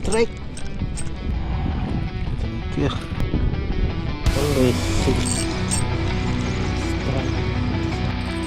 strike. Thank you. Always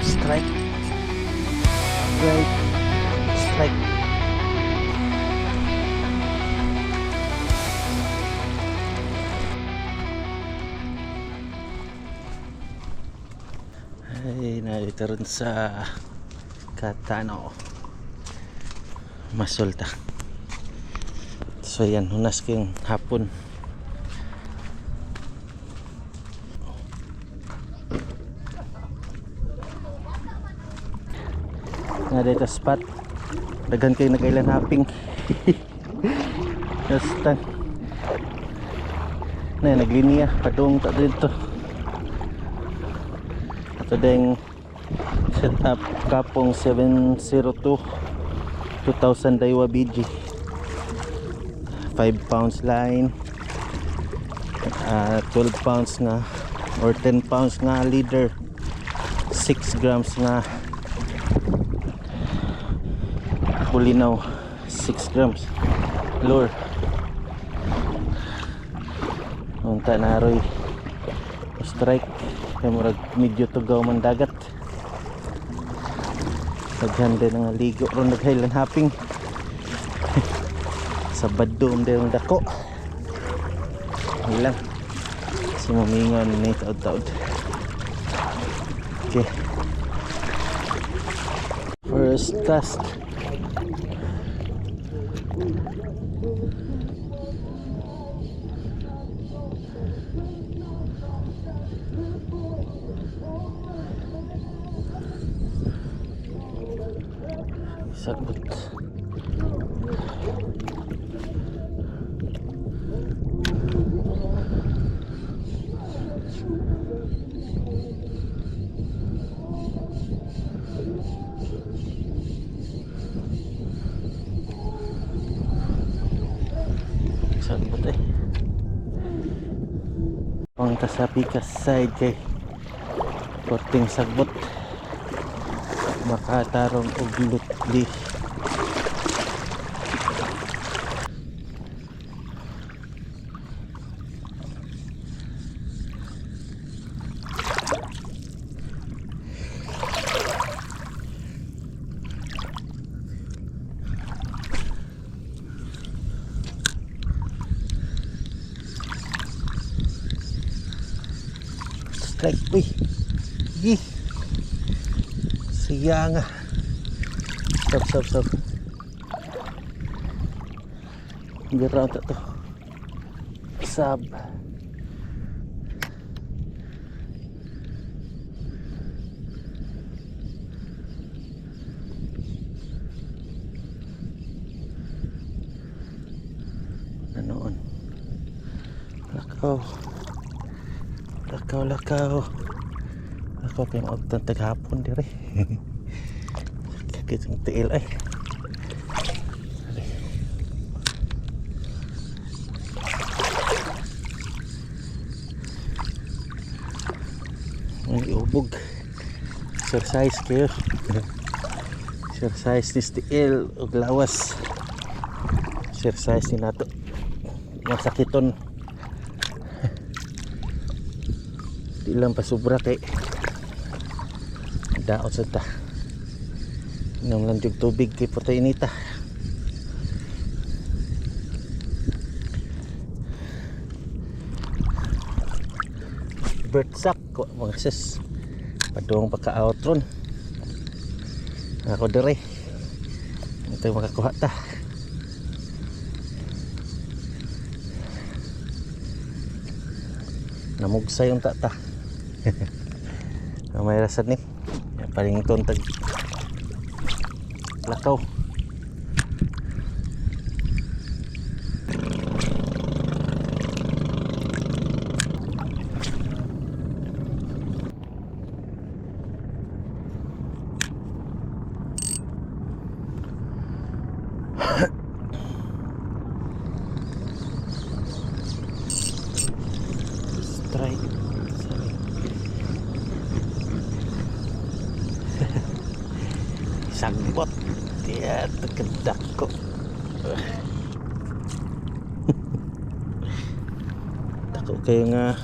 strike. Strike. Strike. Ay, narito rin sa Katano Masulta. So yan, hunas ko yung hapon. Nga dito spot dagan kayo nag-island hopping. Basta na naglinya padung ta dito. Ito ding set up kapong 702 2000 Daiwa BG, 5 pounds line, 12 pounds nga or 10 pounds nga leader, 6 grams nga pulinaw, 6 grams lure. Unta naroy strike kay murag medyo tugaw man dagat. Naghanda nga ligo ron nag-highland hopping sa badom din ang dako. Ilang si mamingon ni taod-taod. Okay, first cast. Sagbot. Sagbot eh. Pangta sa pikas side kay korting sagbot. Makatarong og lutli. Strike, uy. Gi. Siya nga. Stop. Bira ito to. Sab. Anoon? Lakaw. Lakaw kayo maagtang taghapon dire. Sakit yung tiil ay. Ang iubog. Exercise kayo. Exercise ni tiil ug lawas. Exercise ni nato. Masakiton. Di lang pasubra kay daot sa ta. Inom lang jug tubig kay putay inita. Bird sack ko mga sis. Padung pagka-out ron. Ako dire. Ito yung makakuha ta. Namugsa yung tata. May rasad ni. Paling tontag lakaw. Strike. Sagbot. Tiyan, tegedak ko. Ito kayo nga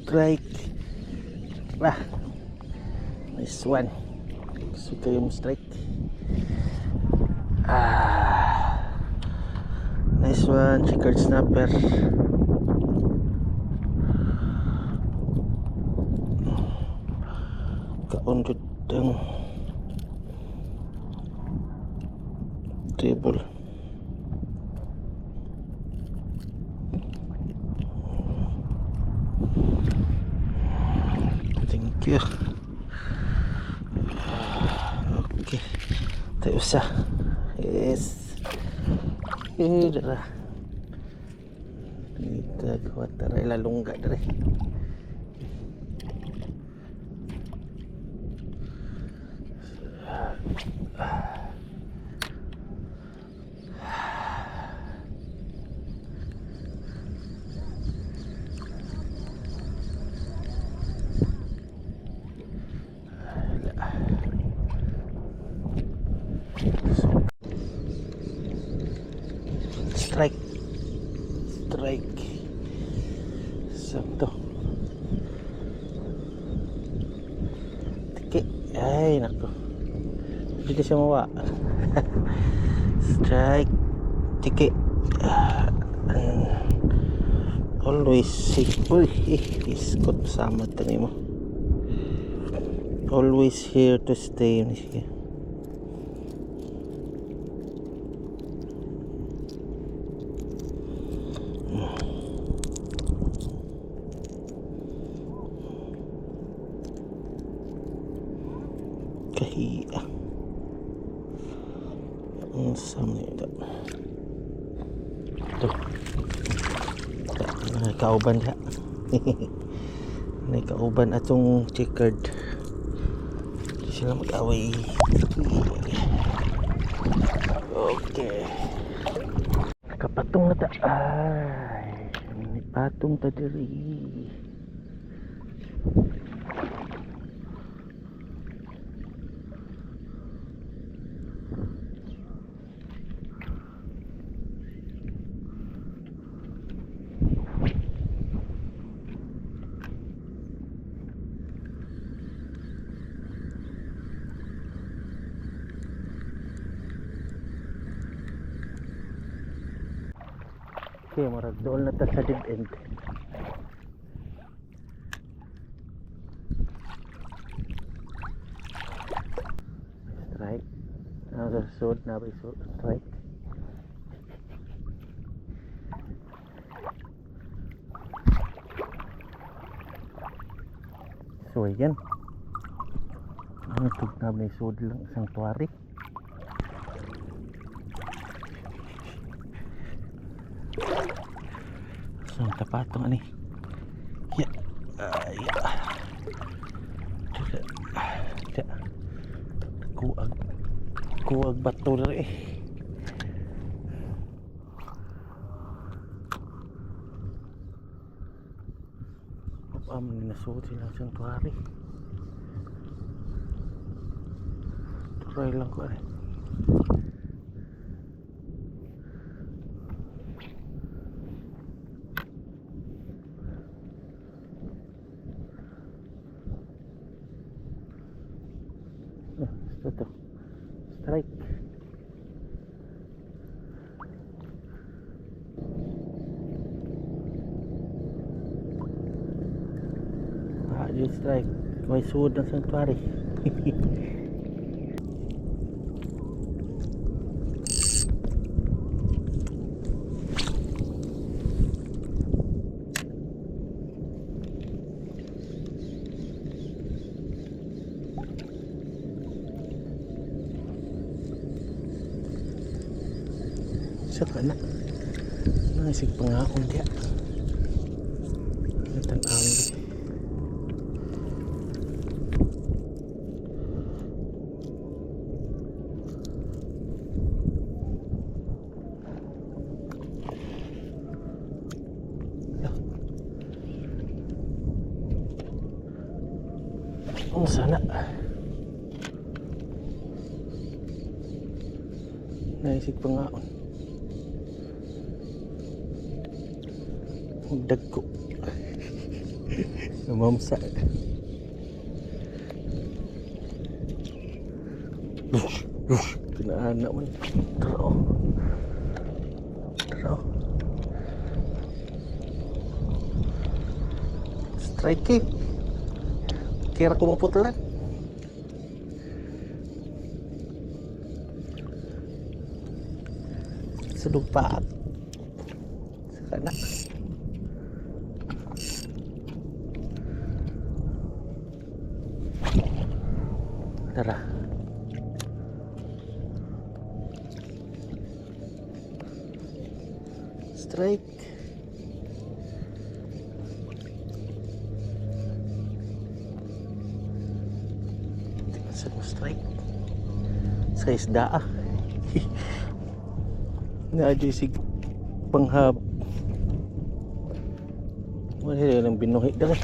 strike ah, nice one. Suka yung strike. Nice one, checkered snapper. Kaundot ang table. Thank you. Okay, tayo sa yes. Dara dito kuat tara ilalungga dere. Strike sakto. Tiki, ay nako, hindi siya mawa. Strike tiki. Always safe. Uy, iskot sama tani mo. Always here to stay. Kahiya ang sama ito. Nakauban ha. Nakauban atong checkered. Hindi sila mag-away. Okay, nakapatong na ta. Ay, may patong ta diri. Okay, marag doon na ta sa dead end. Strike. Ang susunod na ba strike? So yan. Ang tugnab na isod lang isang tuwari. So tapatong ani. Ya. Ya. Kuag bato dere. Nasud sila sa tuwari. Try lang ko eh. Ito. Strike. Strike. May sud na sanctuary. Saka na. Naisig pa nga akong diya. Natanawin ko. Sana naisig pa nga ako magdag ko namamsa pinaanak man taro strike it. Kira ko maputlan. Sa lupa. Saka na. Tara. Strike. Strike sa isda na-adyo sig panghab wala sila ng binuhi dali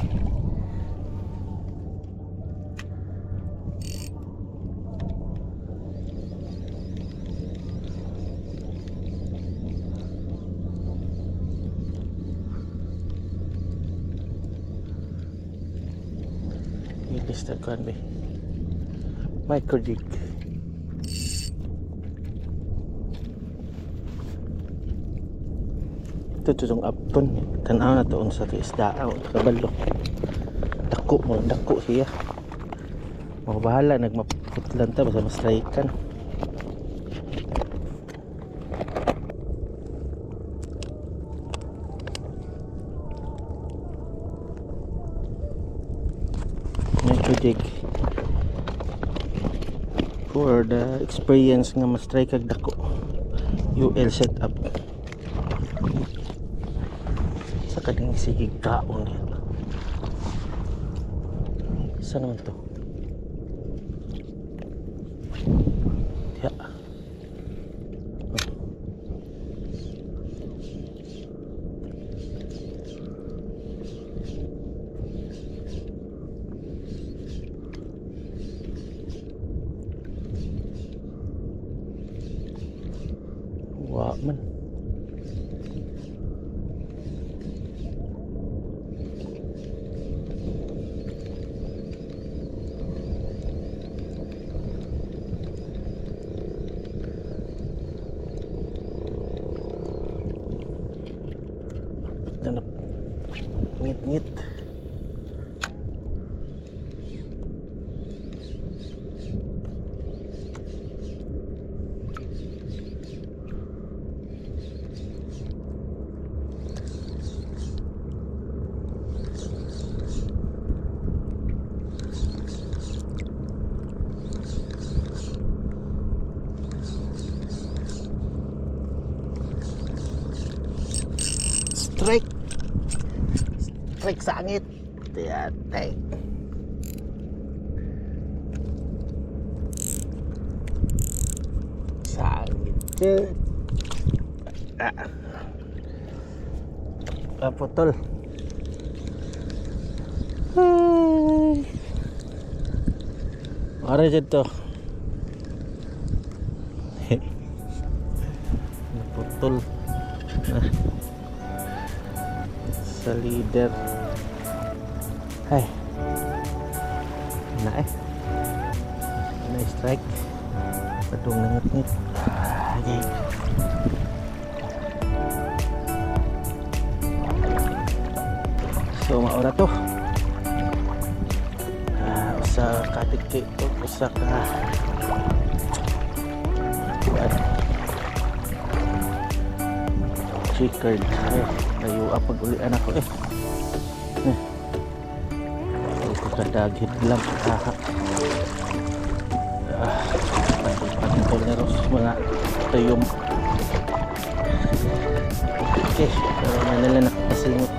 i-lista ko ba micro jig. Ito itong apton. Tanaw na ito sa isda o kabalo. Dako siya. Mga bahala nagmaputlan ta basta ma-strikean. Micro jig. For the experience nga ma-strike kag dako UL setup sa kading sige kaon dito saan naman to ya wah man tanap ngit-ngit strike sangit tiyatay sangit putol ara dito naputol sa leader ay na strike padung ngit-ngit okay. So maura to usa ka tiki usa ka chicard tayo apag ulian ako kadagit lang pantol na ros mga tuyom Okay, so manila nakapasingot.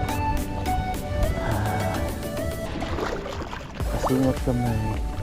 Pasingot kamay.